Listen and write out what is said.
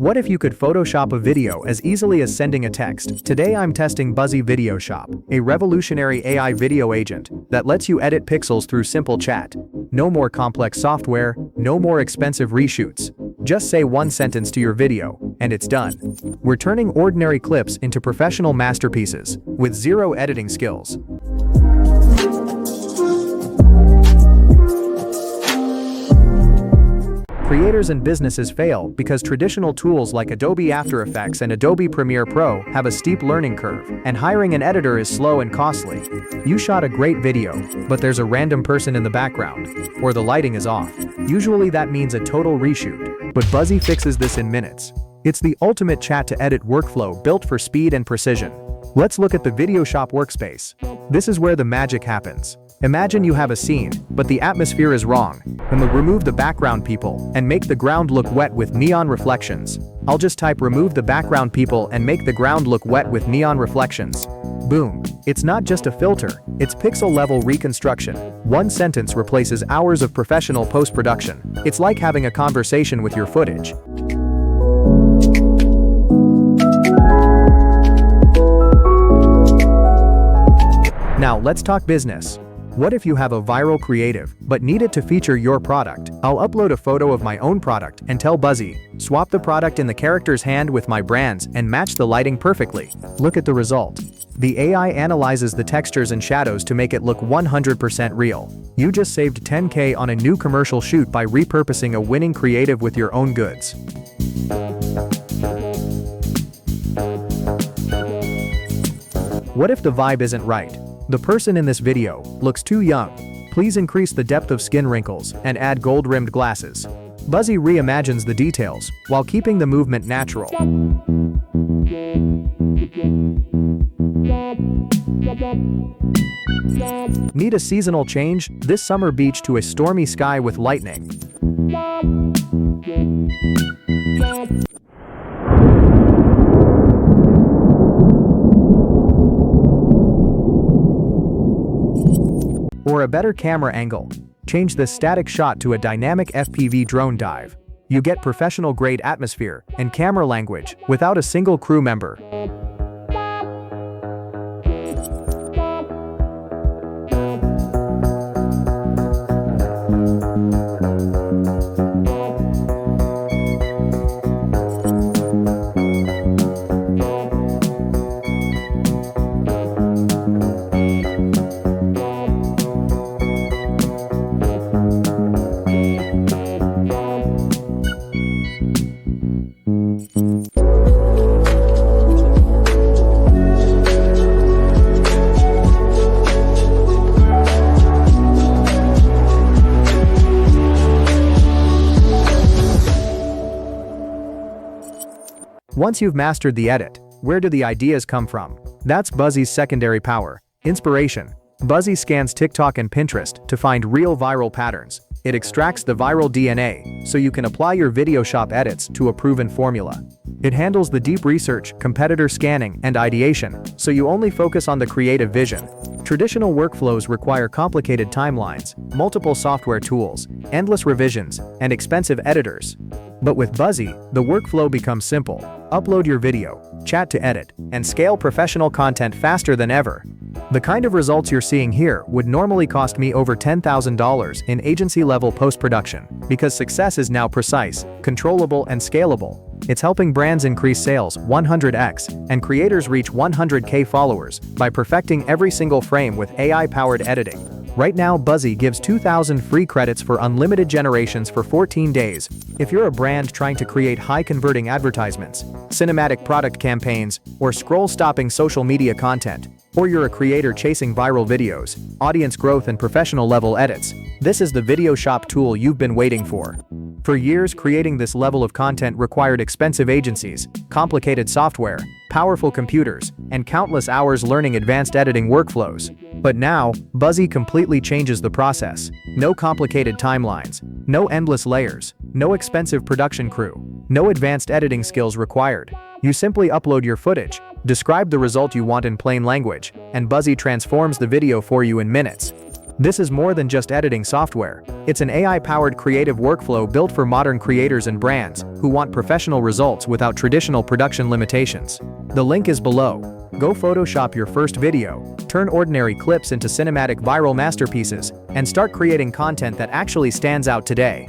What if you could Photoshop a video as easily as sending a text? Today I'm testing Buzzy VideoShop, a revolutionary AI video agent that lets you edit pixels through simple chat. No more complex software, no more expensive reshoots. Just say one sentence to your video, and it's done. We're turning ordinary clips into professional masterpieces with zero editing skills. Creators and businesses fail because traditional tools like Adobe After Effects and Adobe Premiere Pro have a steep learning curve, and hiring an editor is slow and costly. You shot a great video, but there's a random person in the background, or the lighting is off. Usually that means a total reshoot, but Buzzy fixes this in minutes. It's the ultimate chat-to-edit workflow built for speed and precision. Let's look at the VideoShop workspace. This is where the magic happens. Imagine you have a scene, but the atmosphere is wrong. Then remove the background people and make the ground look wet with neon reflections. I'll just type remove the background people and make the ground look wet with neon reflections. Boom. It's not just a filter, it's pixel-level reconstruction. One sentence replaces hours of professional post-production. It's like having a conversation with your footage. Now let's talk business. What if you have a viral creative, but need it to feature your product? I'll upload a photo of my own product and tell Buzzy, swap the product in the character's hand with my brand's and match the lighting perfectly. Look at the result. The AI analyzes the textures and shadows to make it look 100% real. You just saved $10K on a new commercial shoot by repurposing a winning creative with your own goods. What if the vibe isn't right? The person in this video looks too young. Please increase the depth of skin wrinkles and add gold-rimmed glasses. Buzzy reimagines the details while keeping the movement natural. Need a seasonal change? This summer beach to a stormy sky with lightning. Or a better camera angle. Change the static shot to a dynamic FPV drone dive. You get professional-grade atmosphere and camera language without a single crew member. Once you've mastered the edit, where do the ideas come from? That's Buzzy's secondary power. Inspiration. Buzzy scans TikTok and Pinterest to find real viral patterns. It extracts the viral DNA, so you can apply your VideoShop edits to a proven formula. It handles the deep research, competitor scanning, and ideation, so you only focus on the creative vision. Traditional workflows require complicated timelines, multiple software tools, endless revisions, and expensive editors. But with Buzzy, the workflow becomes simple. Upload your video, chat to edit, and scale professional content faster than ever. The kind of results you're seeing here would normally cost me over $10,000 in agency-level post-production, because success is now precise, controllable, and scalable. It's helping brands increase sales 100x and creators reach 100K followers by perfecting every single frame with AI-powered editing. Right now, Buzzy gives 2,000 free credits for unlimited generations for 14 days. If you're a brand trying to create high-converting advertisements, cinematic product campaigns, or scroll-stopping social media content, or you're a creator chasing viral videos, audience growth, and professional-level edits, this is the VideoShop tool you've been waiting for. For years, creating this level of content required expensive agencies, complicated software, powerful computers, and countless hours learning advanced editing workflows. But now, Buzzy completely changes the process. No complicated timelines, no endless layers, no expensive production crew, no advanced editing skills required. You simply upload your footage, describe the result you want in plain language, and Buzzy transforms the video for you in minutes. This is more than just editing software. It's an AI-powered creative workflow built for modern creators and brands who want professional results without traditional production limitations. The link is below. Go Photoshop your first video, turn ordinary clips into cinematic viral masterpieces, and start creating content that actually stands out today.